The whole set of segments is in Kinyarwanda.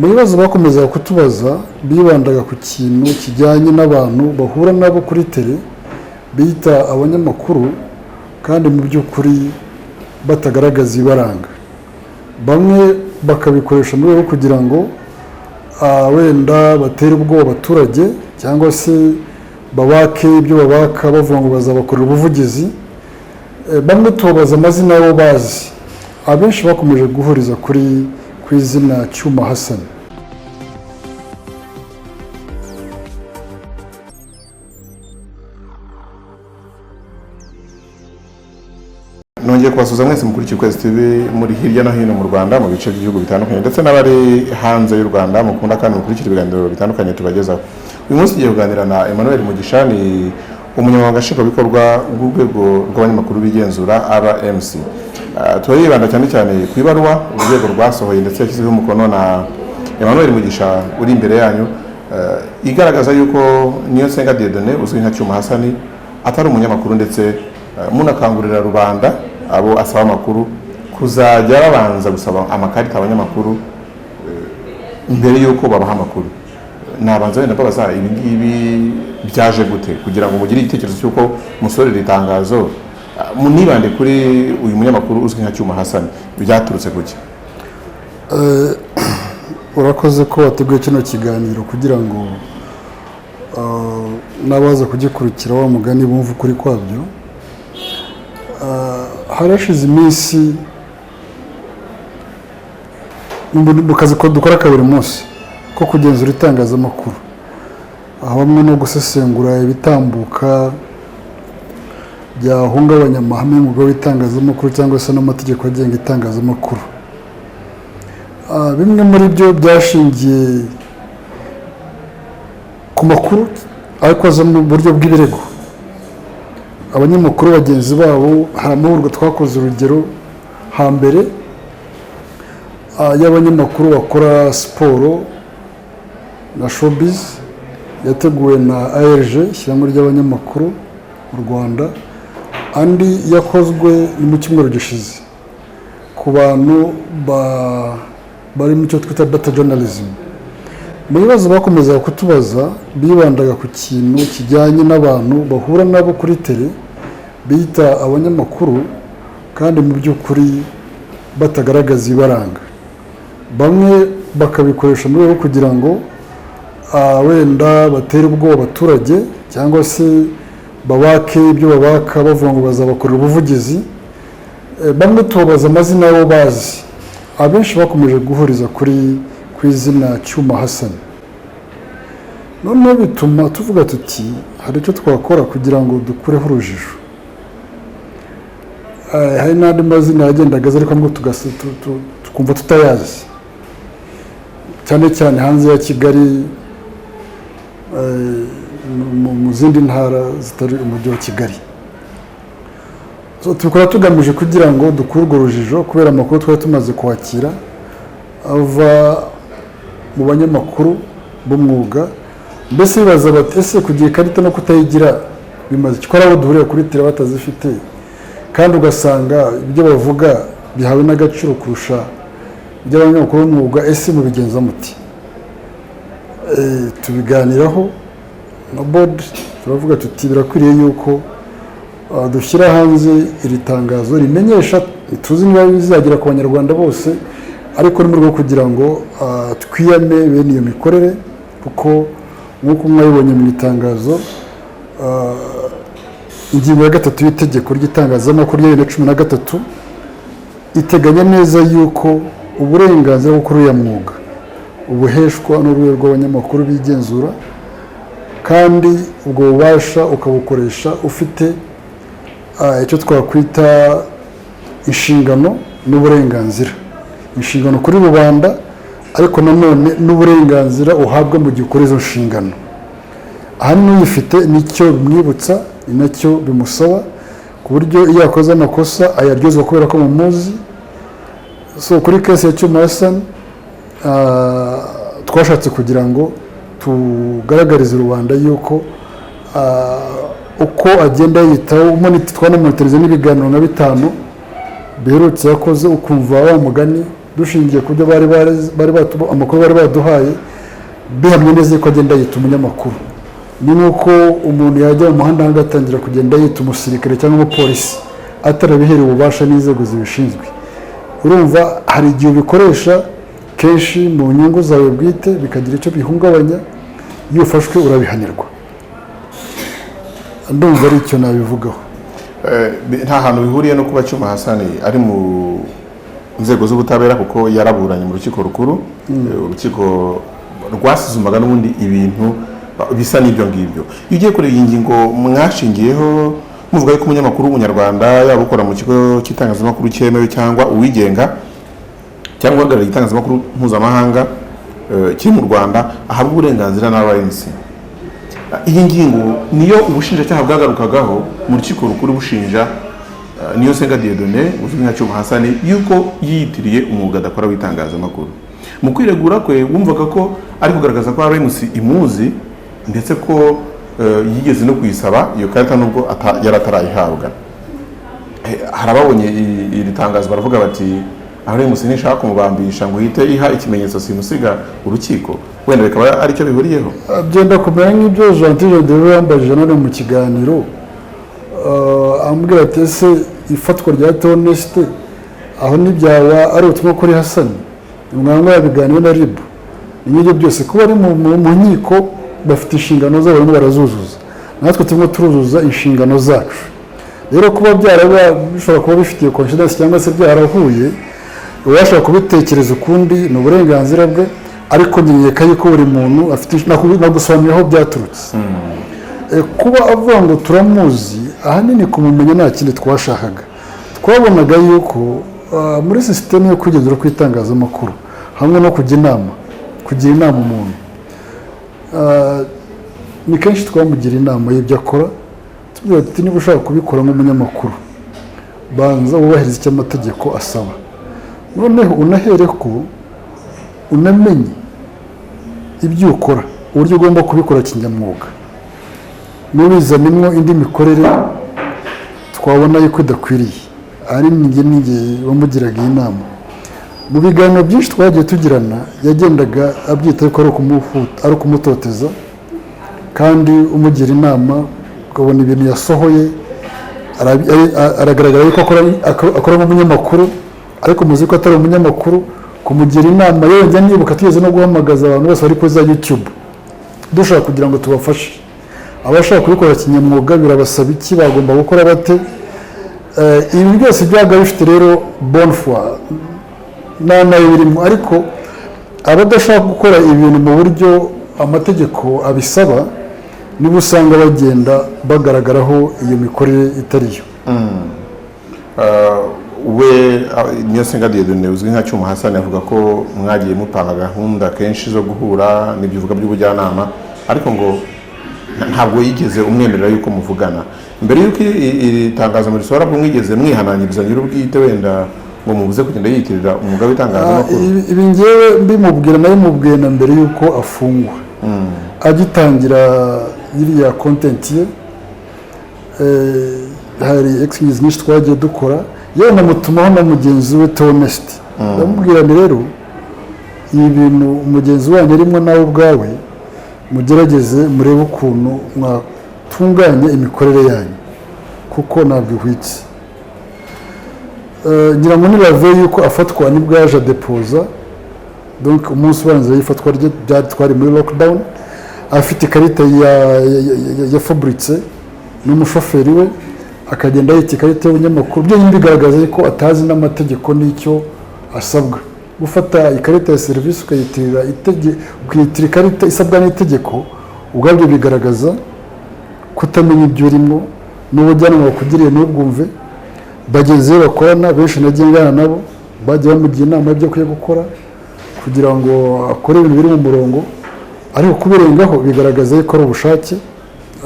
mu bibazo bakomeza kutubaza bibandaga ku kintu kijyanye n'abantu bahura nabo kuri tele bita abanyamakuru kandi mu by'ukuri batagaragaza ibaranga. Bamwe bakabikoresha mu rwego kugira ngo wenda batere ubwoba abaturage cyangwa se babake ibyo babaka bavuga ngo bazabakorera ubuvugizi. Bamwe tubabaza amazina yabo bazi, abenshi bakomeje guhuriza ku izina Cyuma Hassan. Nongeye kubasuhuza mwese mukurikiye Ukwezi TV muri hirya no hino mu Rwanda mu bice by'igihugu bitandukanye ndetse n'abari hanze y'u Rwanda mukunda kandi mukurikira ibiganiro bitandukanye tubagezaho. Uyu munsi tugiye kuganira na Emmanuel Mugisha, ni umunyamabanga nshingwabikorwa w'urwego rw'abanyamakuru bigenzura RMC. Turibanda cyane cyane ku ibaruwa urwego rwasohoye ndetse yashyizeho umukono na Emmanuel Mugisha uri imbere yanyu, igaragaza yuko Niyonsenga Dieudonné uzwi nka Cyuma Hassan atari umunyamakuru, ndetse munakangurira rubanda abo asaba amakuru kuzajya babanza gusaba amakarita abanyamakuru mbere yuko babaha amakuru. Nabanza wenda babaza ibi ngibi byaje gute kugira ngo mugire igitekerezo cy'uko musorera itangazo munibande kuri uyu munyamakuru uzwi nka Cyuma Hassan, byaturutse kuki? Urakoze ko wateguye kino kiganiro kugira ngo nabaza kugikurikira wa mugani bumva ukuri kwabyo. Harashize iminsi mu kazi ko dukora kabiri munsi ko kugenzura itangazamakuru, hamwe no gusesengura ibitambuka byahungabanya amahame y'umwuga w'itangazamakuru cyangwa se n'amategeko agenga itangazamakuru. Bimwe muri byo byashingiye ku makuru ariko aza mu buryo bw'ibirego. Abanyamakuru bagenzi babo hari amahugurwa twakoze, urugero hambere y'abanyamakuru bakora siporo na showbiz yateguwe na ARG, ishyirahamwe ry'abanyamakuru mu Rwanda. Andi yakozwe mu cyumweru gishize ku bantu bari mu cyo twita data journalism. Mu bibazo bakomeza kutubaza bibandaga ku kintu kijyanye n'abantu bahura nabo kuri tele bita abanyamakuru kandi mu by'ukuri batagaragaza ibaranga. Bamwe bakabikoresha mu rwego kugira ngo wenda batere ubwoba abaturage cyangwa se babake ibyo babaka bavuga ngo bazabakorera ubuvugizi. Bamwe tubabaza amazina yabo bazi, abenshi bakomeje guhuriza ku izina Cyuma Hassan. Noneho bituma tuvuga tuti hari icyo twakora kugira ngo dukureho urujijo. Hari n'andi mazina yagendaga ariko ngo tukumva tutayazi, cyane cyane hanze ya Kigali, mu zindi ntara zitari umujyi wa Kigali. Tubikora tugamije kugira ngo dukure urwo rujijo, kubera amakuru twari tumaze kwakira ava mu banyamakuru b'umwuga. Mbese bibaza bati ese kugira ikarita no kutayigira bimaze iki? Ko abo duhurira kuri tele batazifite kandi ugasanga ibyo bavuga bihawe n'agaciro kurusha iby'abanyamakuru b'umwuga, ese mubigenza muti? Tubiganiraho na board, turavuga tuti birakwiriye yuko dushyira hanze iri tangazo rimenyesha, tuzi niba bizagera ku banyarwanda bose, ariko ni mu rwego kugira ngo twiyame bene iyo mikorere, kuko nk'uko mwabibonye mu itangazo ingingo ya 3 y'itegeko ry'itangazamakuru ya 2013 iteganya neza yuko uburenganzira bwo kuri uyu mwuga ubuheshwa n'urwego rw'abanyamakuru bigenzura, kandi ubwo bubasha ukabukoresha ufite icyo twakwita inshingano n'uburenganzira. Inshingano kuri rubanda, ariko nanone n'uburenganzira uhabwa mu gihe ukora izo nshingano. Aha n'uyifite nicyo bimwibutsa, ni nacyo bimusaba, ku buryo iyo yakoze amakosa ayaryozwa kubera ko mumuzi. Kuri kesi ya Cyuma Hassan twashatse kugira ngo tugaragarize rubanda yuko uko agenda yitaho, twanamutereza n'ibiganiro na 5 biherutse yakoze, ukumva wa mugani dushingiye ku byo amakuru bari baduhaye bihamye neza ko agenda yita umunyamakuru. Ni nuko umuntu yajya mu muhanda agatangira kugenda yita umusirikare cyangwa umupolisi atarabiherewe ububasha n'inzego zibishinzwe. Urumva hari igihe ubikoresha kenshi mu nyungu zawe bwite bikagira icyo bihungabanya, iyo ufashwe urabihanirwa. Ndumva ari icyo nabivugaho. Nta hantu bihuriye no kuba Cyuma Hassan ari mu nzego z'ubutabera kuko yaraburanye mu rukiko rukuru, urukiko rwasuzumaga n'ubundi ibintu bisa n'ibyo ngibyo. Iyo ugiye kureba iyi ngingo mwashingiyeho muvuga ko umunyamakuru w'umunyarwanda yaba ukora mu kigo cy'itangazamakuru cyemewe cyangwa uwigenga cyangwa uhagarariye itangazamakuru mpuzamahanga kiri mu Rwanda ahabwa uburenganzira na RMC. Iyi ngingo niyo ubushinjacyaha bwagarukagaho mu rukiko rukuru bushinja Niyonsenga Dieudonné uzwi nka Cyuma Hassan yuko yiyitiriye umwuga adakora w'itangazamakuru. Mu kwiregura kwe wumvaga ko ari kugaragaza ko RMC imuzi ndetse ko yigeze no kuyisaba iyo karita nubwo yari atarayihabwa. Hari ababonye iri tangazo baravuga bati RMC ntishaka kumubambisha ngo ihite iha ikimenyetso simusiga urukiko, wenda bikaba ari cyo bihuriyeho. Byenda kumera nk'ibyo Jean Tijode yambajije none mu kiganiro, ambwira ati ese ifatwa rya Theoneste aho n'ibyaba ari ubutumwa kuri Hassan, umwanya yabiganiwe na RIB. N'ibyo byose kuba ari mu nkiko bafite inshingano zabo barimo barazuzuza, natwe turimo turuzuza inshingano zacu. Rero kuba bishobora kuba bifitiye confidence cyangwa se byarahuye, uwashaka kubitekereza ukundi ni uburenganzira bwe, ariko nyiyeka yuko buri muntu afite nagusobanurira aho byaturutse. Kuba avuga ngo turamuzi ahanini kumumenya nta kindi twashakaga. Twabonaga yuko muri sisiteme yo kugenzura ku itangazamakuru hamwe no kugira inama umuntu, ni kenshi twamugira inama y'ibyo akora, tubwira tuti niba ushaka kubikora nk'umunyamakuru banza wubahiriza icyo amategeko asaba, noneho unahere ko unamenye ibyo ukora uburyo ugomba kubikora kinyamwuga. Nubizanimwo indi mikorere twabona yuko idakwiriye, ari ninjye wamugiraga inama. Mu biganiro byinshi twagiye tugirana yagendaga abyita yuko ari ukumutoteza, kandi umugira inama ukabona ibintu yasohoye aragaragara yuko akora nk'umunyamakuru, ariko muzi ko atari umunyamakuru. Kumugira inama yongera nibuka tugeze no guhamagaza abantu bose bari kuri za YouTube dushaka kugira ngo tubafashe. Abashaka kubikora kinyamwuga birabasaba iki, bagomba gukora bate? Ibi byose byaga bifite rero bonne foi nayo birimo, ariko abadashaka gukora ibintu mu buryo amategeko abisaba niba usanga bagenda bagaragaraho iyo mikorere itariyo. We Niyonsenga Dieudonné uzwi nka Cyuma Hassan avuga ko mwagiye mupanga gahunda kenshi zo guhura n'ibyuvuga by'ubujyanama, ariko ngo ntabwo yigeze umwemerera yuko muvugana. Mbere yuko iri tangazo muri sora bwo mwigeze mwihanangiriza nyir'ubwite wenda ngo mubuze kugenda yitirira umwuga w'itangazamakuru? Ibi ngewe mbimubwira nayo mubwiye na mbere yuko afungwa, agitangira iriya content ye. Hari excuse nyinshi twagiye dukora, yewe namutumaho na mugenzi we Theoneste. Ndamubwira ni rero ibi bintu umugenzi wanyu arimo nawe ubwawe mugerageze murebe ukuntu mwatunganya imikorere yanyu kuko ntabwo ihwitse. Ngira ngo nirave yuko afatwa nibwo yaje depoza, donc umunsi ubanza y'ifatwa rye byari twari muri lockdown, afite ikarita ya Fabrice n'umushoferi we, akagenda yita ikarita y'ubunyamakuru. Byo bigaragaza ko atazi n'amategeko n'icyo asabwa. Gufata ikarita ya serivisi ukayitirira ukayitira ikarita isabwa n'itegeko, ubwabyo bigaragaza kutamenya ibyo urimo n'ubujyanama bakugiriye n'ubwumve. Bagenzi be bakorana benshi nagiye ngana nabo bajya bamugira inama y'ibyo akwiye gukora kugira ngo akore ibintu biri mu murongo, ariko kubirengaho bigaragaza ko ari ubushake,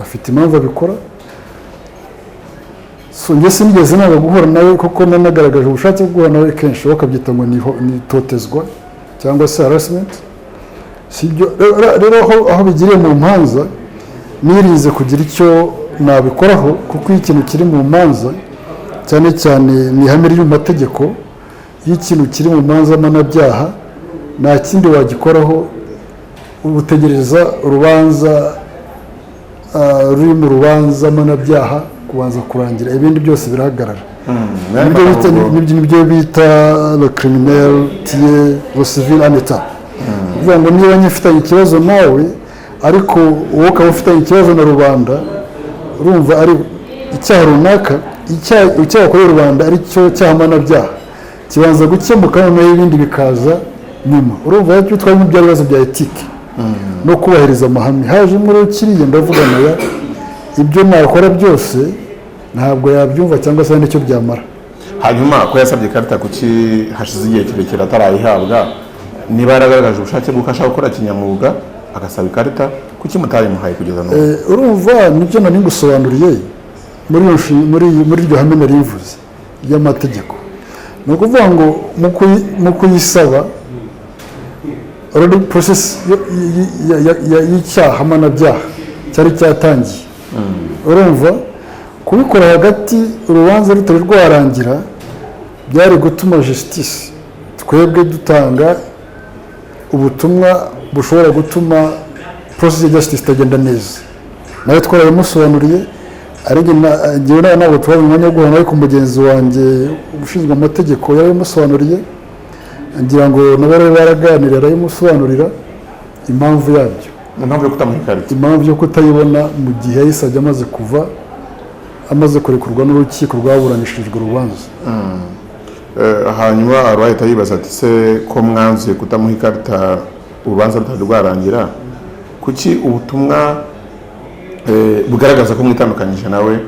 afite impamvu abikora. Njye sinigeze nanga guhura nawe kuko nanagaragaje ubushake bwo guhura nawe kenshi, bakabyita ngo ni totezwa cyangwa se harassment. Sibyo rero aho bigiriye mu manza nirinze kugira icyo nabikoraho, kuko ikintu kiri mu manza cyane cyane ni ihame ry'amategeko, iyo ikintu kiri mu manza mpanabyaha nta kindi wagikoraho, utegereza urubanza ruri mu rubanza mpanabyaha kubanza kurangira, ibindi byose birahagarara. Nibyo bita le criminel tiye le civil en état. Kuvuga ngo niba nyifitanye ikibazo nawe ariko wowe ukaba ufitanye ikibazo na rubanda, urumva ari icyaha runaka, icyaha kuri rubanda ari cyo cyaha mpanabyaha kibanza gukemuka, noneho ibindi bikaza nyuma. Urumva icyo twari bya bibazo bya etike no kubahiriza amahame. haje muri kiriya ndavuga nayo ibyo nakora byose ntabwo yabyumva cyangwa se n'icyo byamara. Hanyuma ko yasabye ikarita kuki hashize igihe kirekire atarayihabwa, niba yaragaragaje ubushake bw'uko ashaka gukora kinyamwuga agasaba ikarita, kuki mutayimuhaye kugeza n'ubu? Urumva nibyo nari ngusobanuriye muri iryo hame nari mvuze ry'amategeko. Ni ukuvuga ngo mu kuyisaba process y'icyaha mpanabyaha cyari cyatangiye. Urumva kubikora hagati urubanza rutari rwarangira byari gutuma justice twebwe dutanga ubutumwa bushobora gutuma process ya justice itagenda neza. Nawe twarabimusobanuriye, njyewe nawe ntabwo tubaye umwanya wo guhana, ariko mugenzi wanjye ushinzwe amategeko yarabimusobanuriye, ngira ngo nabo baraganira arabimusobanurira impamvu yabyo, impamvu yo kutayibona mu gihe yahise amaze kurekurwa n'urukiko rwaburanishijwe urubanza. Hanyuma arahita yibaza ati se ko mwanzuye kutamuha ikarita urubanza rutari rwarangira, kuki ubutumwa bugaragaza ko mwitandukanyije nawe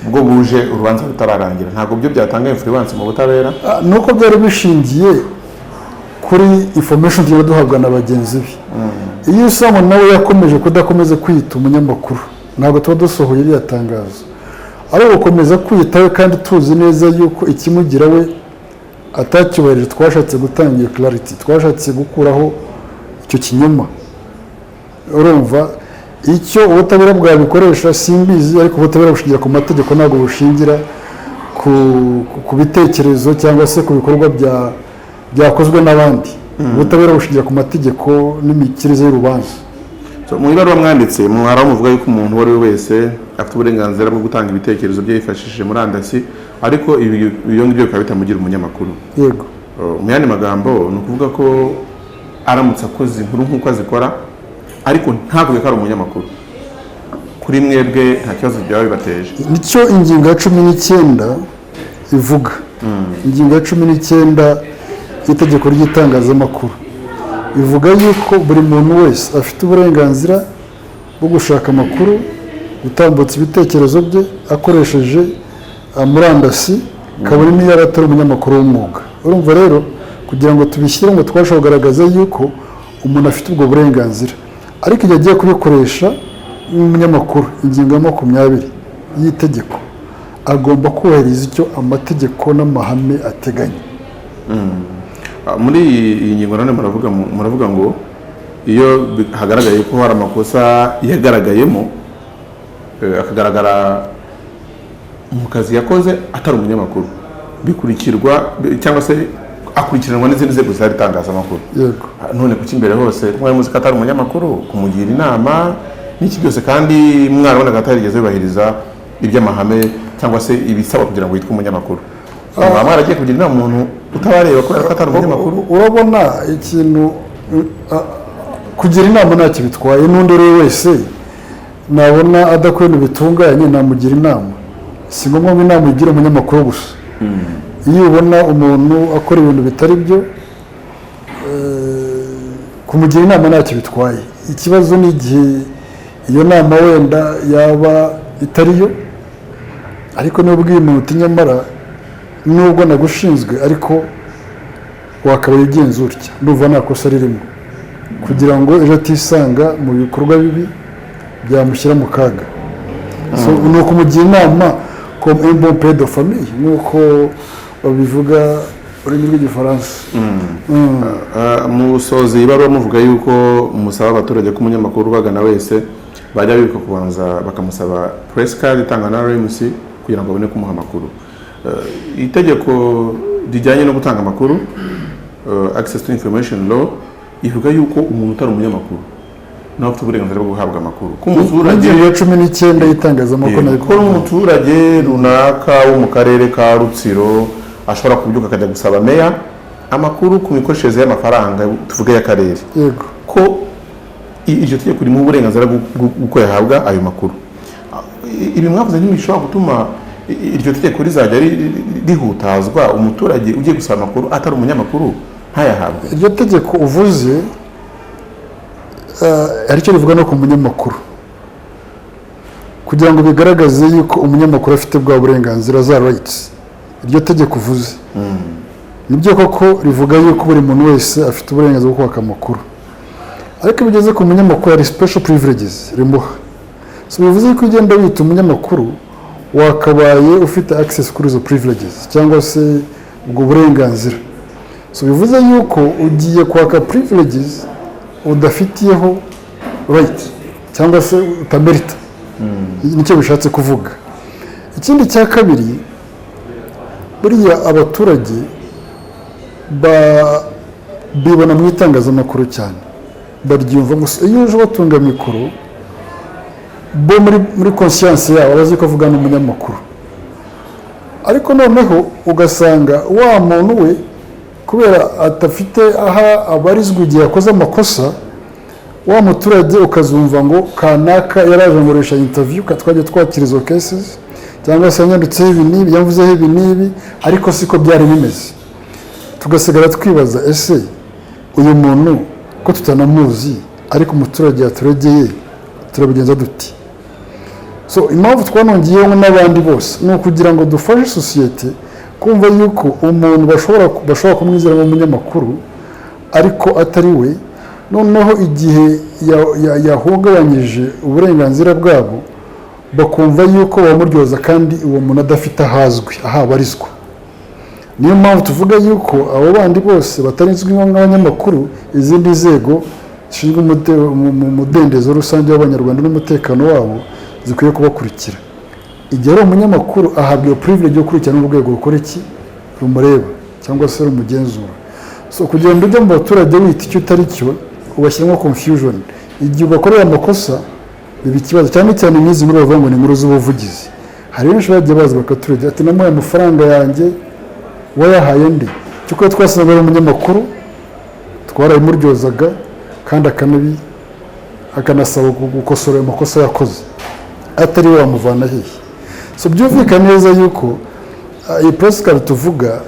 bwo buje urubanza rutararangira ntabwo byo byatanga influence mu butabera? Nuko byari bishingiye kuri information tugiye duhabwa na bagenzi be. Iyo usanga nawe yakomeje kudakomeza kwita umunyamakuru, ntabwo tuba dusohoye iriya tangazo, ari gukomeza kwitaho kandi tuzi neza yuko ikimugira we atacyubahirije. Twashatse gutanga iyo clarity, twashatse gukuraho icyo kinyoma. Urumva icyo ubutabera bwabikoresha simbizi, ariko ubutabera bushingira ku mategeko, ntabwo bushingira ku bitekerezo cyangwa se ku bikorwa byakozwe n'abandi. Ubutabera bushingira ku mategeko n'imikirize y'urubanza. Mu ibaruwa mwanditse muvuga yuko umuntu uwo ari we wese afite uburenganzira bwo gutanga ibitekerezo bye yifashishije murandasi, ariko ibyo ngibyo bikaba bitamugira umunyamakuru. Yego. Mu yandi magambo ni ukuvuga ko aramutse akoze inkuru nk'uko azikora ariko ntabwo ari umunyamakuru, kuri mwebwe nta kibazo byaba bibateje? Nicyo ingingo ya 19 ivuga. Ingingo ya 19 y'itegeko ry'itangazamakuru ivuga yuko buri muntu wese afite uburenganzira bwo gushaka amakuru, gutambutsa ibitekerezo bye akoresheje murandasi, kabone niyo yaba atari umunyamakuru w'umwuga. Urumva rero kugira ngo tubishyire ngo twashe kugaragaza yuko umuntu afite ubwo burenganzira, ariko igihe agiye kubikoresha n'umunyamakuru, ingingo ya 20 y'itegeko agomba kubahiriza icyo amategeko n'amahame ateganya. Muri iyi ngingo none muravuga ngo iyo hagaragaye ko hari amakosa yagaragayemo, akagaragara mu kazi yakoze atari umunyamakuru, bikurikirwa cyangwa se akurikiranwa n'izindi nzego zari itangazamakuru. Yego. None kuki imbere hose mwari muzi ko atari umunyamakuru, kumugira inama n'iki byose, kandi mwarabona ko atarigeze yubahiriza iby'amahame cyangwa se ibisaba kugira ngo yitwe umunyamakuru? Mwaragiye kugira inama umuntu utabareba kubera ko atari umunyamakuru? Urabona ikintu kugira inama ntacyo bitwaye. N'undi uri wese nabona adakwiye bitunganye namugira inama, si ngombwa ngo inama igire umunyamakuru gusa. Iyo ubona umuntu akora ibintu bitari byo, kumugira inama ntacyo bitwaye. Ikibazo ni igihe iyo nama wenda yaba itariyo, ariko niba ubwiye umuntu nyamara nubwo nagushinzwe ariko wakabaye ugenzura utya, ndumva nta kosa ririmo, kugira ngo ejo atisanga mu bikorwa bibi byamushyira mu kaga. Ni ukumugira inama comme un bon père de famille nk'uko babivuga ururimi rw'igifaransa. Musozi ibaruwa muvuga yuko musaba abaturage ko umunyamakuru ubagana wese bajya bibuka kubanza bakamusaba press card itanga na RMC kugira ngo babone kumuha amakuru. Itegeko rijyanye no gutanga amakuru access to information law ivuga yuko umuntu utari umunyamakuru nawe afite uburenganzira bwo guhabwa amakuru ku muturage ya 19 y'itangazamakuru nayo ko umuturage runaka wo mu karere ka Rutsiro ashobora kubyuka akajya gusaba meya amakuru ku mikoreshereze y'amafaranga tuvuge y'akarere yego ko iryo tegeko rimo uburenganzira bwo yahabwa ayo makuru. Ibi mwavuze ntibishobora gutuma iryo tegeko rizajya rihutazwa umuturage ugiye gusaba amakuru atari umunyamakuru ntayahabwe. Iryo tegeko uvuze aricyo rivuga no ku munyamakuru kugira ngo bigaragaze yuko umunyamakuru afite bwa burenganzira za rights. Iryo tegeko uvuze nibyo koko rivuga yuko buri muntu wese afite uburenganzira bwo kwaka amakuru, ariko bigeze ku munyamakuru hari special privileges rimuha. So bivuze ko ugenda wita umunyamakuru wakabaye ufite access kuri izo privileges cyangwa se ubwo burenganzira. So bivuze yuko ugiye kwaka privileges udafitiyeho right cyangwa se utamerita. Nicyo bishatse kuvuga. Ikindi cya kabiri, buriya abaturage bibona mu itangazamakuru cyane, baryumva gusa iyo uje batunga mikoro bo muri conscience yabo bazi ko avuga n'umunyamakuru, ariko noneho ugasanga wa muntu we kubera atafite aha abarizwa igihe yakoze amakosa, wa muturage ukazumva ngo kanaka yaraje ngoresha interview katwaje twakira izo cases cyangwa se yanyanditseho ibi nibi yavuzeho ibi nibi, ariko siko byari bimeze. Tugasigara twibaza ese uyu muntu ko tutanamuzi ariko umuturage yaturegeye turabigenza duti? So impamvu twanongiyeho n'abandi bose ni ukugira ngo dufashe sosiyete kumva yuko umuntu bashobora kumwizera nk'umunyamakuru ariko atari we, noneho igihe yahungabanyije uburenganzira bwabo bakumva yuko bamuryoza kandi uwo muntu adafite ahazwi ahabarizwa. Niyo mpamvu tuvuga yuko abo bandi bose batarinzwe nk'abanyamakuru, izindi nzego zishinzwe umudendezo rusange w'abanyarwanda n'umutekano wabo zikwiye kubakurikira. Igihe ari umunyamakuru ahabwa iyo privilege yo gukurikirana n'urwego rukora iki rumureba cyangwa se rumugenzura. So kugira ngo ujye mu baturage wita icyo utari cyo ubashyiramo confusion, igihe ubakorera amakosa biba ikibazo, cyane cyane n'izi nkuru bavuga ngo ni inkuru z'ubuvugizi. Hari benshi bagiye baza bakaturega ati namuhaye amafaranga yanjye wayahaye ndi, cyuko twasanze ari umunyamakuru twarayimuryozaga kandi akanasaba gukosora amakosa yakoze atari we wamuvana hehe. So byumvikana neza yuko iyi press card tuvuga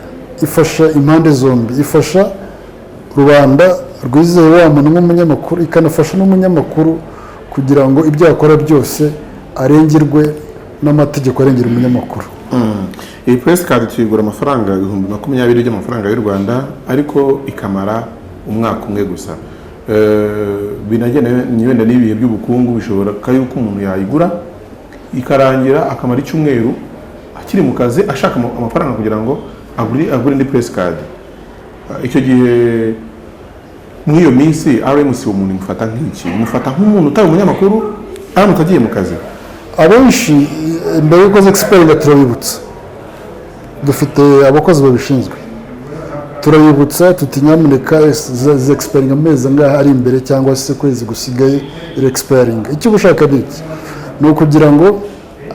ifasha impande zombi, ifasha rubanda rwizeye wa muntu nk'umunyamakuru, ikanafasha n'umunyamakuru kugira ngo ibyo yakora byose arengerwe n'amategeko arengera umunyamakuru. Iyi press card tuyigura amafaranga 20,000 y'amafaranga y'u Rwanda, ariko ikamara umwaka umwe gusa. Binagene wenda n'ibihe by'ubukungu bishobora kayuko umuntu yayigura ikarangira akamara icyumweru akiri mu kazi ashaka amafaranga kugira ngo agure indi press card. Icyo gihe muri iyo minsi RMC umuntu imufata nk'iki? Imufata nk'umuntu utari umunyamakuru aramutse agiye mu kazi. Abenshi mbere y'uko experience turabibutsa, dufite abakozi babishinzwe, turabibutsa tuti nyamuneka experience amezi ngaha ari imbere cyangwa se kwezi gusigaye experience. Icyo ushaka biki ni ukugira ngo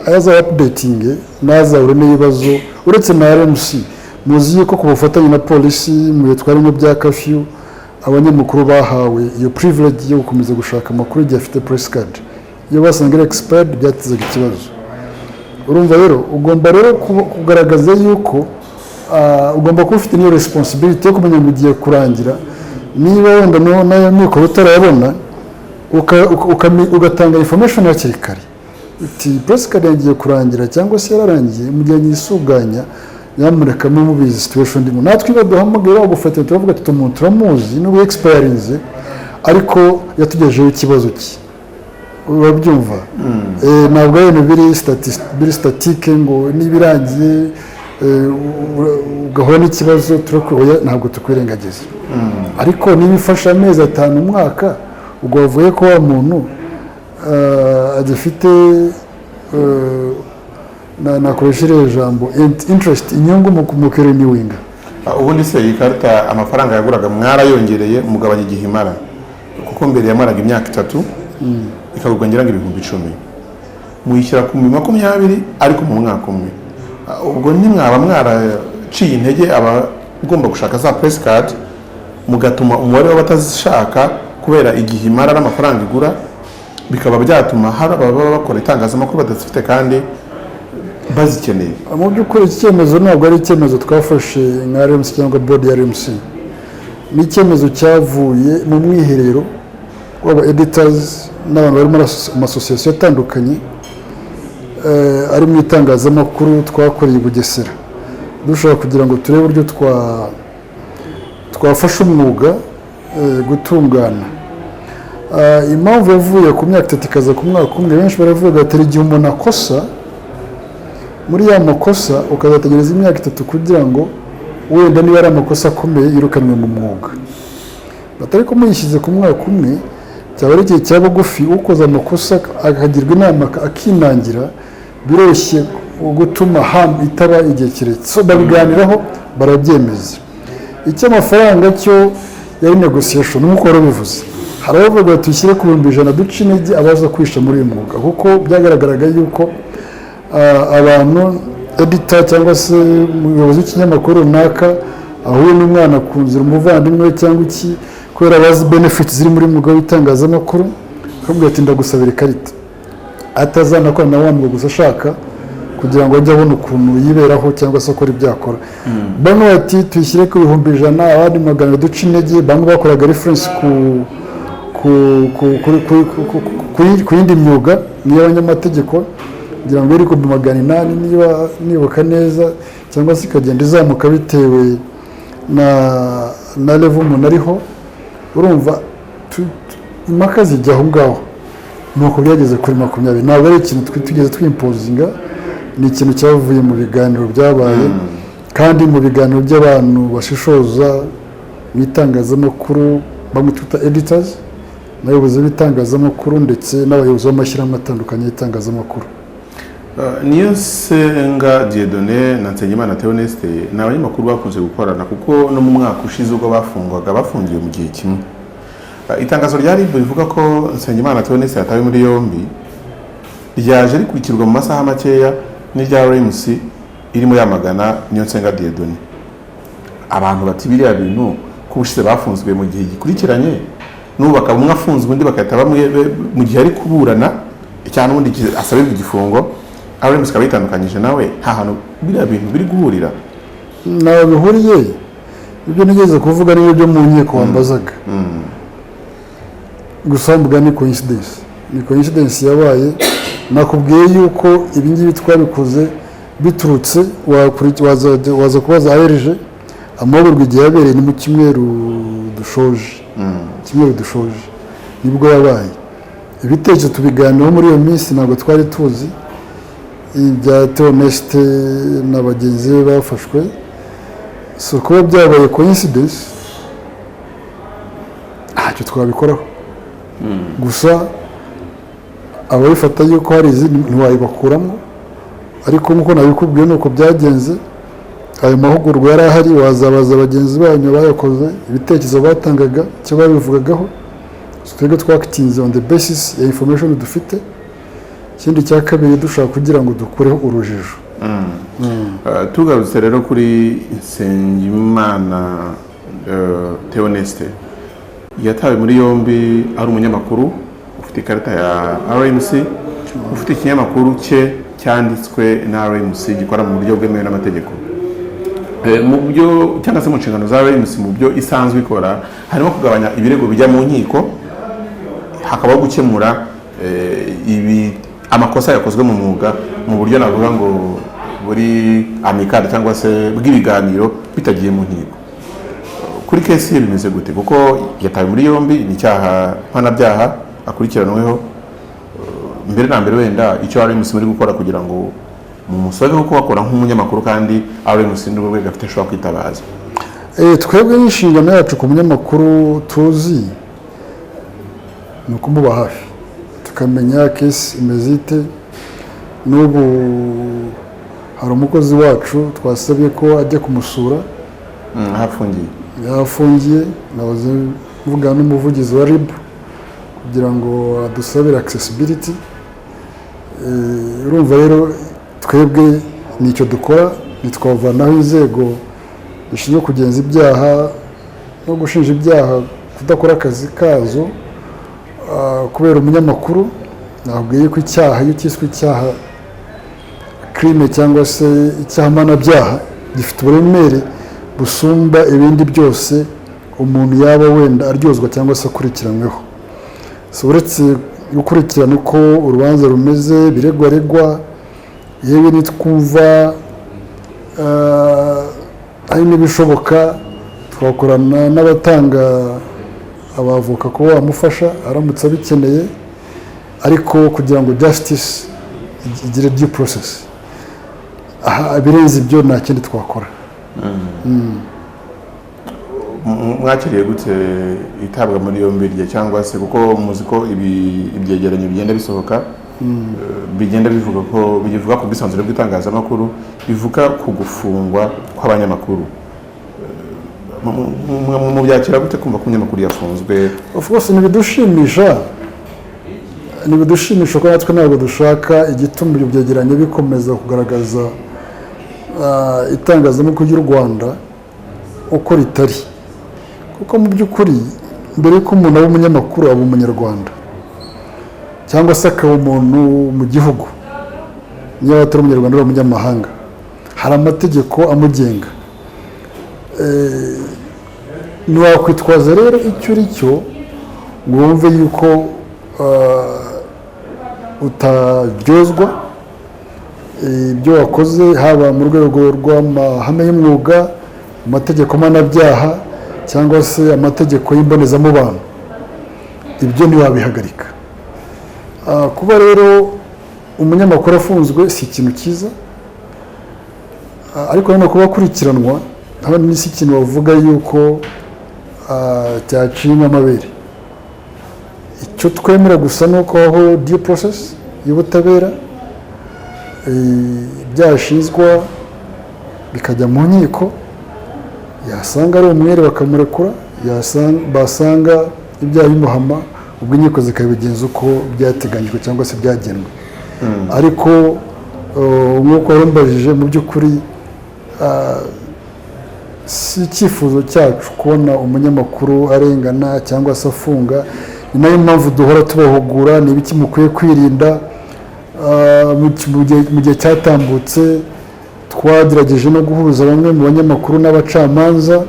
aza updating nazahure n'ibibazo uretse na RMC. Muzi yuko ku bufatanye na polisi mu bitwarimo bya curfew abanyamakuru bahawe iyo privilege yo gukomeza gushaka amakuru igihe afite press card. Iyo basanga expert byatizaga ikibazo. Urumva rero ugomba rero kugaragaza yuko ugomba kuba ufite niyo responsibility yo kumenya ngo ugiye kurangira, niba wenda nayo mikoro utarayabona ugatanga information hakiri kare uti press card yagiye kurangira cyangwa se yararangiye mu gihe nyisuganya, nyamuneka mubizi situation ndimo. Natwe baduhamagara bagufata turavuga ati umuntu turamuzi n'ubu experience ariko yatugejeho ikibazo ki, urabyumva. Ntabwo ari biri statique ngo nibirangiye ugahora n'ikibazo turakuye, ntabwo tukwirengagiza. Ariko nibifasha amezi 5 umwaka ubwo bavuye ko wa muntu adafite nakoresheje ijambo interest, inyungu mu kurenewinga ubundi se iyi karita amafaranga yaguraga mwarayongereye mugabanya igihe imara, kuko mbere yamaraga imyaka 3 ikagurwa ngira ngo 10,000, muyishyira ku 20 ariko mu mwaka umwe. Ubwo ntimwaba mwaraciye intege abagomba gushaka za press card, mugatuma umubare w'abatazishaka kubera igihe imara n'amafaranga igura, bikaba byatuma hari ababa bakora itangazamakuru badafite kandi bazikeneye. Mu by'ukuri iki cyemezo ntabwo ari icyemezo twafashe nka RMC cyangwa board ya RMC, ni icyemezo cyavuye mu mwiherero w'aba editors n'abantu bari muri amasosiyasiyo atandukanye ari mu itangazamakuru twakoreye i Bugesera, dushaka kugira ngo turebe uburyo twafasha umwuga gutungana. Impamvu yavuye ku myaka 3 ikaza ku mwaka umwe, benshi baravuga ati igihe umuntu akosa muri ya makosa ukazategereza imyaka 3 kugira ngo wenda niba ari amakosa akomeye yirukanwe mu mwuga, batari ko muyishyize ku mwaka umwe cyaba ari igihe cya bugufi, ukoze amakosa akagirwa inama akinangira, biroroshye gutuma itaba igihe kirekire. So babiganiraho barabyemeza. Icyo amafaranga cyo yari negotiation nk'uko bivuze, hari abavuga ati tushyire ku 100 duce intege abaza kwisha muri uyu mwuga, kuko byagaragaraga yuko abantu editor cyangwa se umuyobozi w'ikinyamakuru runaka ahuye n'umwana ku nzira, umuvandimwe cyangwa iki, kubera bazi benefits ziri muri mwuga w'itangazamakuru, akabwira ati ndagusabira ikarita, atazanakora na wa mwuga gusa ashaka kugira ngo ajye abona ukuntu yiberaho cyangwa se akora ibyakora. Bamwe bati tuyishyire ku 100, abandi 100 duce intege. Bamwe bakoraga reference ku yindi myuga n'iy'abanyamategeko, kugira ngo iri ku 800 niba nibuka neza, cyangwa se ikagenda izamuka bitewe na level umuntu ariho. Urumva impaka zijya aho ngaho, nuko byageze kuri 20. Ntabwo ari ikintu tugeze twimpozinga, ni ikintu cyavuye mu biganiro byabaye, kandi mu biganiro by'abantu bashishoza mu itangazamakuru, bamwe twita editors, n'abayobozi b'itangazamakuru ndetse n'abayobozi b'amashyirahamwe atandukanye y'itangazamakuru. Niyonsenga Dieudonné na Nsengimana Theoneste ni abanyamakuru bakunze gukorana, kuko no mu mwaka ushize ubwo bafungiwe mu gihe kimwe. Itangazo rya RIB rivuga ko Nsengimana Theoneste yatawe muri yombi ryaje rikurikirwa mu masaha makeya n'irya RMC irimo yamagana Niyonsenga Dieudonné. Abantu bati biriya bintu kubushize bafunzwe mu gihe gikurikiranye, n'ubu bakaba umwe afunzwe undi bakahita mu gihe ari kuburana cyane ubundi asabirwa igifungo. RMC ikaba yitandukanyije nawe, nta hantu biriya bintu biri guhurira. Nawe bihuriye, ibyo nigeze kuvuga n'ibyo byo mu nkiko wambazaga. Gusa mvuga ni coincidence yabaye. Nakubwiye yuko ibi ngibi twabikoze biturutse, waza kubaza ARG amahugurwa igihe yabereye ni mu cyumweru dushoje, nibwo yabaye. Ibitekerezo tubiganiraho muri iyo minsi, ntabwo twari tuzi ibya Theoneste na bagenzi be bafashwe. So kuba byabaye coincidence ntacyo twabikoraho. Gusa ababifata yuko hari izindi ntiwayibakuramo, ariko nk'uko nabikubwiye nuko byagenze. Ayo mahugurwa yari ahari, wazabaza bagenzi banyu bayakoze, ibitekerezo batangaga icyo babivugagaho. Twebwe twakitinze on the basis ya information dufite. Ikindi cya kabiri dushaka kugira ngo dukureho urujijo. Tugarutse rero kuri Nsengimana Theoneste, yatawe muri yombi ari umunyamakuru ufite ikarita ya RMC, ufite ikinyamakuru cye cyanditswe na RMC gikora mu buryo bwemewe n'amategeko. Mu byo cyangwa se mu nshingano za RMC mu byo isanzwe ikora harimo kugabanya ibirego bijya mu nkiko, hakabaho gukemura amakosa yakozwe mu mwuga mu buryo navuga ngo buri amikali cyangwa se bw'ibiganiro bitagiye mu nkiko. Kuri kesi ye bimeze gute? Kuko yatawe muri yombi, ni icyaha mpanabyaha akurikiranweho. Mbere na mbere wenda icyo RMC muri gukora kugira ngo mumusobe kuko bakora nk'umunyamakuru kandi RMC n'ubwo bwe gafite shobora kwitabaza. Twebwe n'inshingano yacu ku munyamakuru tuzi ni ukumuba hafi, tukamenya kesi imeze ite. N'ubu hari umukozi wacu twasabye ko ajya kumusura hafungiye yafungiye nahoze mvugana n'umuvugizi wa RIB kugira ngo adusabire accessibility. Urumva rero twebwe nicyo dukora, ntitwavanaho inzego zishinzwe kugenza ibyaha no gushinja ibyaha kudakora akazi kazo kubera umunyamakuru. Nabwiye ko icyaha iyo cyiswe icyaha crime cyangwa se icyaha mpanabyaha gifite uburemere busumba ibindi byose umuntu yaba wenda aryozwa cyangwa se akurikiranyweho. So uretse gukurikirana uko urubanza rumeze, biregwa yewe nitwumva ari n'ibishoboka twakorana n'abatanga abavoka kuba bamufasha aramutse abikeneye, ariko kugira ngo justice igire due process, birenze ibyo nta kindi twakora. Mwakiriye gute itabwa muri yombi rye, cyangwa se kuko muzi ko ibyegeranyo bigenda bisohoka bigenda bivuga ku bwisanzure bw'itangazamakuru, bivuga ku gufungwa kw'abanyamakuru. Mu byakira gute kumva ko umunyamakuru yafunzwe? Of course ntibidushimisha ko natwe ntabwo dushaka igituma ibyo byegeranyo bikomeza kugaragaza itangazamakuru ry'u Rwanda uko ritari, kuko mu by'ukuri mbere y'uko umuntu aba umunyamakuru aba umunyarwanda cyangwa se akaba umuntu mu gihugu, niba atari umunyarwanda aba umunyamahanga, hari amategeko amugenga. Ntiwakwitwaza rero icyo uri cyo ngo wumve yuko utaryozwa ibyo wakoze, haba mu rwego rw'amahame y'umwuga, amategeko mpanabyaha cyangwa se amategeko y'imbonezamubano. Ibyo ntiwabihagarika. Kuba rero umunyamakuru afunzwe si ikintu cyiza, ariko no kuba akurikiranwa hano ni si ikintu bavuga yuko cyaciyemo amabere. Icyo twemera gusa ni uko aho due process y'ubutabera byashinzwa bikajya mu nkiko, yasanga ari umwere bakamurekura, basanga ibyaha bimuhama, ubwo inkiko zikabigenza uko byateganyijwe cyangwa se byagenwe. Ariko nk'uko warumbajije, mu by'ukuri si icyifuzo cyacu kubona umunyamakuru arengana cyangwa se afunga. Ni nayo mpamvu duhora tubahugura ni ibiki mukwiye kwirinda. Mu gihe cyatambutse twagerageje no guhuza bamwe mu banyamakuru n'abacamanza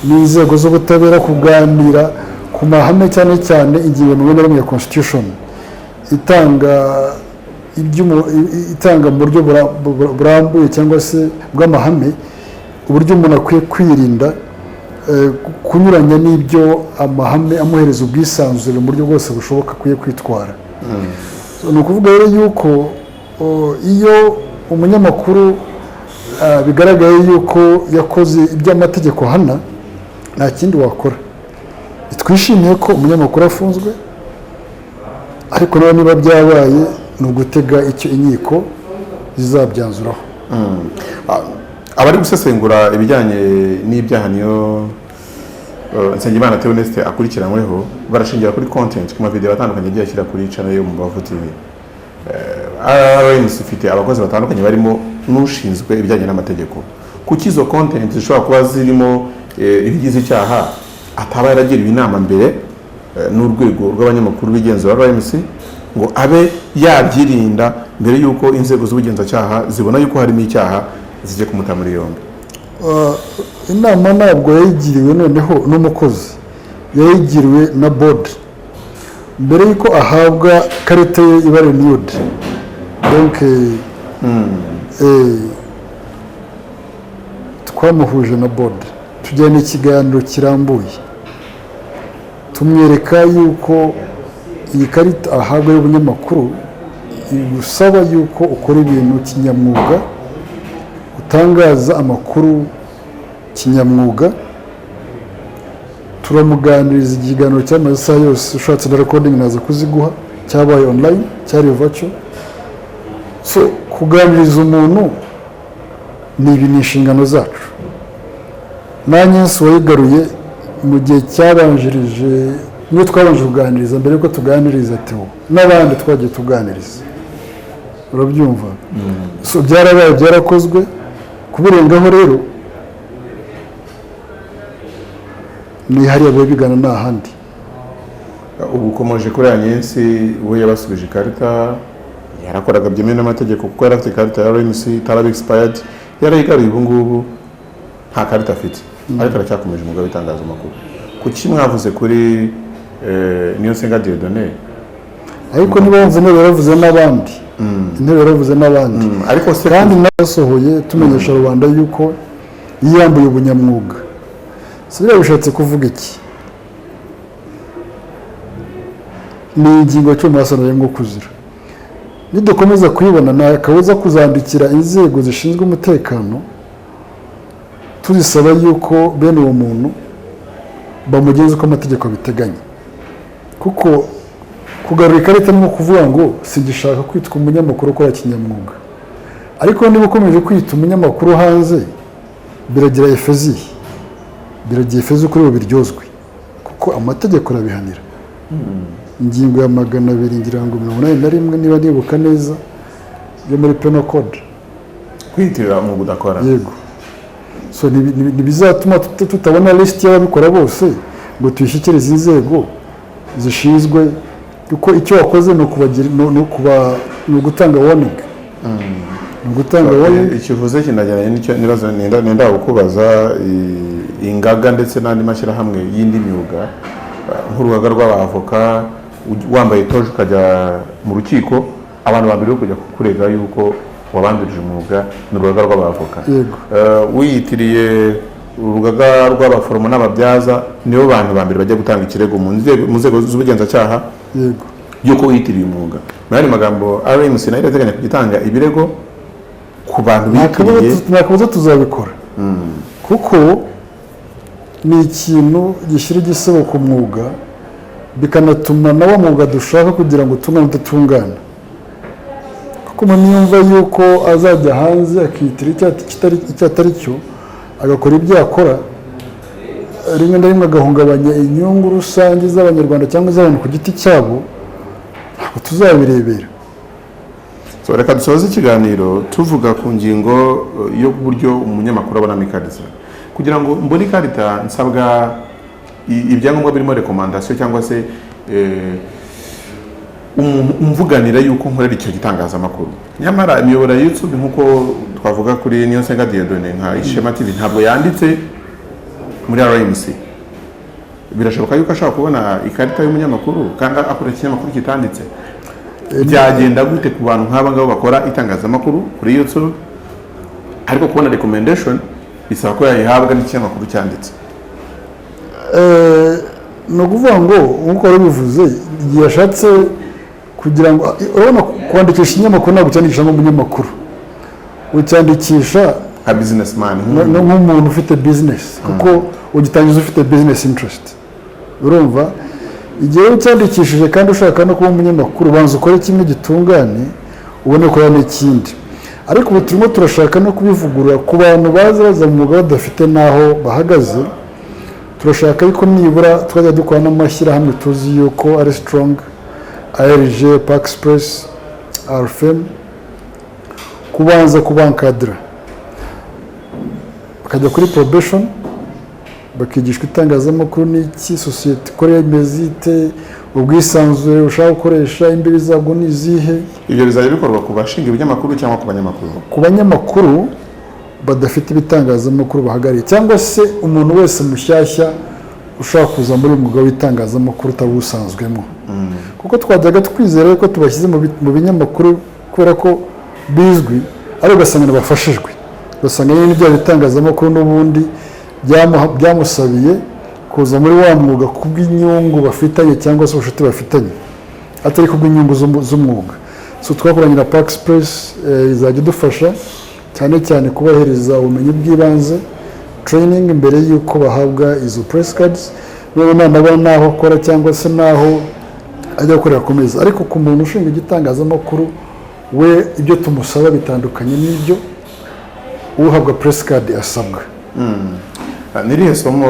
n'inzego z'ubutabera kuganira ku mahame, cyane cyane ingingo mirongo ine ya constitution itanga mu buryo burambuye cyangwa se bw'amahame uburyo umuntu akwiye kwirinda kunyuranya n'ibyo amahame amuhereza ubwisanzure mu buryo bwose bushoboka akwiye kwitwara. Ni ukuvuga rero yuko iyo umunyamakuru bigaragaye yuko yakoze ibyo amategeko ahana, nta kindi wakora. Twishimiye ko umunyamakuru afunzwe, ariko nawe niba byabaye ni ugutega icyo inkiko zizabyanzuraho. Abari gusesengura ibijyanye n'ibyaha niyo Nsengimana Theoneste akurikiranyweho barashingira kuri content ku mavideo atandukanye agiye ashyira kuri channel yo mu Bavu TV. RMC ifite abakozi batandukanye barimo n'ushinzwe ibijyanye n'amategeko. Kuki izo content zishobora kuba zirimo ibigize icyaha ataba yaragiriwe inama mbere n'urwego rw'abanyamakuru b'igenzura RMC ngo abe yabyirinda mbere y'uko inzego z'ubugenzacyaha zibona yuko harimo icyaha zijye kumuta muri yombi? Inama ntabwo yayigiriwe noneho n'umukozi, yayigiriwe na board mbere y'uko ahabwa karite ye iba renewed. Donc twamuhuje na board, tujyana ikiganiro kirambuye tumwereka yuko iyi karita ahabwa y'ubunyamakuru igusaba yuko ukora ibintu kinyamwuga, utangaza amakuru kinyamwuga. Turamuganiriza ikiganiro cy'amaze isaha yose, ushatse na recording naza kuziguha, cyabaye online, cyari virtual. So kuganiriza umuntu ni inshingano zacu. nanyensi wayigaruye mu gihe cyabanjirije niyo twabanje kuganiriza mbere yuko tuganiriza Theo n'abandi twagiye tuganiriza urabyumva so byarabaye byarakozwe kubirengaho rero ni hariya biba bigana n'ahandi. ubu ukomeje kuri Agnes we yabasubije ikarita yarakoraga byemewe n'amategeko kuko yari afite ikarita ya RMC itaraba expired yarayigaruye ubu ngubu nta karita afite ariko aracyakomeje umwuga w'itangazamakuru. Kuki mwavuze kuri Niyonsenga Dieudonné ariko niba wumva intebe yaravuze n'abandi intebe yaravuze n'abandi ariko se kandi nasohoye tumenyesha rubanda yuko yiyambuye ubunyamwuga. Sibira bishatse kuvuga iki? Ni ingingo cyo mwasonoye ngo kuzira. Nidukomeza kuyibona na kabuza kuzandikira inzego zishinzwe umutekano tuzisaba yuko bene uwo muntu bamugenza uko amategeko biteganya. Kuko kugarura ikarita ni kuvuga ngo sigishaka kwitwa umunyamakuru ukora kinyamwuga. Ariko niba ukomeje kwita umunyamakuru hanze biragira efezi. Biragiye efezi kuri biryozwe. Kuko amategeko arabihanira. Ingingo ya 281 niba nibuka neza yo muri penal code kwitirira mu budakora. Yego. So nibizatuma tutabona list y'ababikora bose ngo tuyishyikirize inzego zishinzwe kuko icyo wakoze no kubagira no gutanga warning. Gutanga warning ikivuze kinajyanye n'icyo nibaza nenda gukubaza ingaga ndetse n'andi mashyirahamwe y'indi myuga nk'urugaga rw'abavoka wambaye toje ukajya mu rukiko abantu babiri yo kujya kukurega yuko wabandurije umwuga n'urugaga rw'abavoka. Wiyitiriye urugaga rw'abaforomo n'ababyaza nibo bantu bambere bajya gutanga ikirego mu nzego z'ubugenzacyaha yego yuko wiyitiriye umwuga. Muri magambo RMC nayo irateganya kugitanga ibirego ku bantu biyitiriye. Nakabuza tuzabikora kuko ni ikintu gishyira igisebo ku mwuga bikanatuma nawo mwuga dushaka kugira ngo tutungane. Kuko mumyumva yuko azajya hanze akitira icyatari cyo agakora ibyo akora rimwe na rimwe agahungabanya inyungu rusange z'abanyarwanda cyangwa z'abantu ku giti cyabo ntabwo tuzabirebera. So reka dusoze ikiganiro tuvuga ku ngingo yo buryo umunyamakuru abonamo ikarita. Kugira ngo mbone ikarita nsabwa ibyangombwa birimo recommandation cyangwa se umvuganira yuko nkorera icyo gitangazamakuru. Nyamara imiyobora YouTube nkuko twavuga kuri Niyonsenga Dieudonné nka Ishema TV ntabwo yanditse muri RMC. Birashoboka yuko ashaka kubona ikarita y'umunyamakuru kandi akora ikinyamakuru kitanditse. Byagenda gute ku bantu nk'aba ngabo bakora itangazamakuru kuri YouTube ariko kubona recommendation bisaba ko yayihabwa n'ikinyamakuru cyanditse? No kuvuga ngo nkuko bivuze igihe yashatse kugira ngo urabona kwandikisha ikinyamakuru ntabwo cyandikisha nk'umunyamakuru ucyandikisha nka businessman nk'umuntu ufite business kuko ugitangiza ufite business interest. Urumva igihe ucyandikishije kandi ushaka no kuba umunyamakuru banza ukore kimwe gitungane ubone ko yana ikindi. Ariko ubu turimo turashaka no kubivugurura ku bantu baza mu mwuga badafite naho bahagaze. Turashaka yuko nibura twajya dukora n'amashyirahamwe tuzi yuko ari strong ARG, Paxpress, RFM kubanza kubankadira bakajya kuri probation bakigishwa itangazamakuru n'iki sosiyete ikorera imezite ubwisanzure ushaka gukoresha imbibi zabwo n'izihe. Ibyo bizajya bikorwa ku bashinga ibinyamakuru cyangwa ku banyamakuru? Ku banyamakuru badafite ibitangazamakuru bahagariye cyangwa se umuntu wese mushyashya ushaka kuza muri umwuga w'itangazamakuru utabusanzwemo. Kuko twajyaga twizera ko tubashyize mu binyamakuru kubera ko bizwi ari ugasanga bafashijwe ugasanga n'ibyo bitangazamakuru n'ubundi byamusabiye kuza muri wa mwuga kubw'inyungu bafitanye cyangwa se ubucuti bafitanye atari kubw'inyungu z'umwuga. So twakoranye na Paxpress izajya idufasha cyane cyane kubahereza ubumenyi bw'ibanze training mbere yuko bahabwa izo press cards none nabona naho akora cyangwa se naho ajya gukorera komeza. Ariko ku muntu ushinga igitangazamakuru we ibyo tumusaba bitandukanye n'ibyo uhabwa press card asabwa. Nirihe somo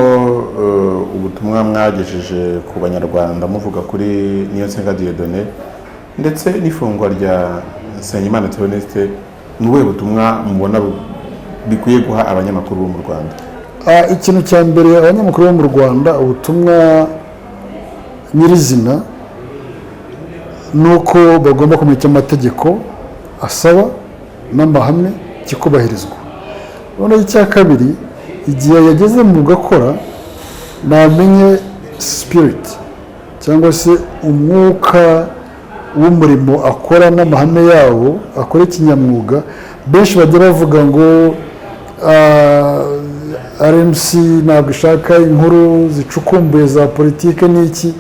ubutumwa mwagejeje ku banyarwanda muvuga kuri Niyonsenga Dieudonné ndetse n'ifungwa rya Nsengimana Theoneste, ni ubuhe butumwa mubona bikwiye guha abanyamakuru bo mu Rwanda? Ikintu cya mbere abanyamakuru bo mu Rwanda, ubutumwa nyirizina ni uko bagomba kumenya icyo amategeko asaba n'amahame kikubahirizwa. Noneho icya kabiri, igihe yageze mu gakora namenye spirit cyangwa se umwuka w'umurimo akora n'amahame yawo, akora ikinyamwuga. Benshi bajya bavuga ngo RMC ntabwo ishaka inkuru zicukumbuye za politike n'iki.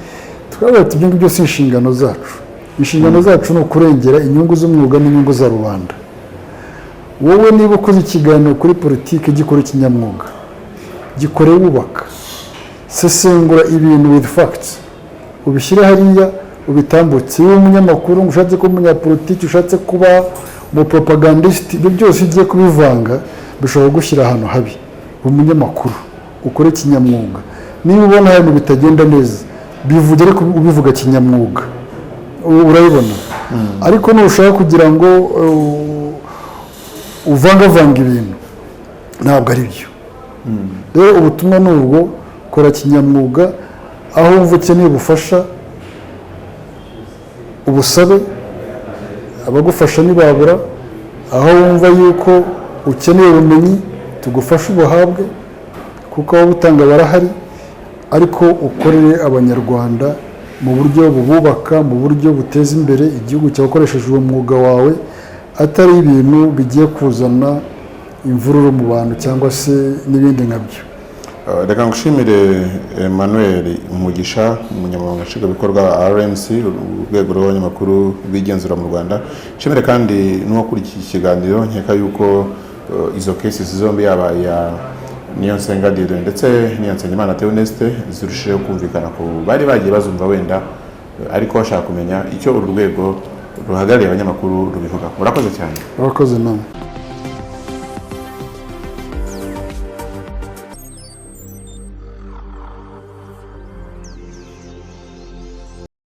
Twavuga ati ibyo ngibyo si inshingano zacu. Inshingano zacu ni ukurengera inyungu z'umwuga n'inyungu za rubanda. Wowe niba ukoze ikiganiro kuri politike, gikora ikinyamwuga, gikore wubaka, sesengura ibintu with facts, ubishyire hariya ubitambutse. Iyo umunyamakuru ushatse kuba umunyapolitiki, ushatse kuba umupropagandist, ibyo byose ugiye kubivanga bishobora gushyira ahantu habi. Umunyamakuru ukore ikinyamwuga, niba ubona hari ibintu bitagenda neza bivuge, ariko ubivuga kinyamwuga, urabibona. Ariko nushaka kugira ngo uvangavanga ibintu, ntabwo ari byo. Rero ubutumwa ni ubwo, kora kinyamwuga. Aho wumva ukeneye ubufasha ubusabe, abagufasha ntibabura. Aho wumva yuko ukeneye ubumenyi, tugufasha ubuhabwe, kuko abo butanga barahari. Ariko ukorere abanyarwanda mu buryo bububaka, mu buryo buteza imbere igihugu cyawe ukoresheje uwo mwuga wawe, atari ibintu bigiye kuzana imvururu mu bantu cyangwa se n'ibindi nkabyo. Reka ngushimire Emmanuel Mugisha, umunyamabanga nshingwabikorwa wa RMC, urwego rw'abanyamakuru bigenzura mu Rwanda. Nshimire kandi n'uwakurikiye iki kiganiro. Nkeka yuko izo cases zombi, yaba ya Niyonsenga Dieudonné ndetse n'iya Nsengimana Theoneste, zirushijeho kumvikana ko bari bagiye bazumva wenda, ariko bashaka kumenya icyo uru rwego ruhagarariye abanyamakuru rubivuga. Murakoze cyane. Murakoze namwe.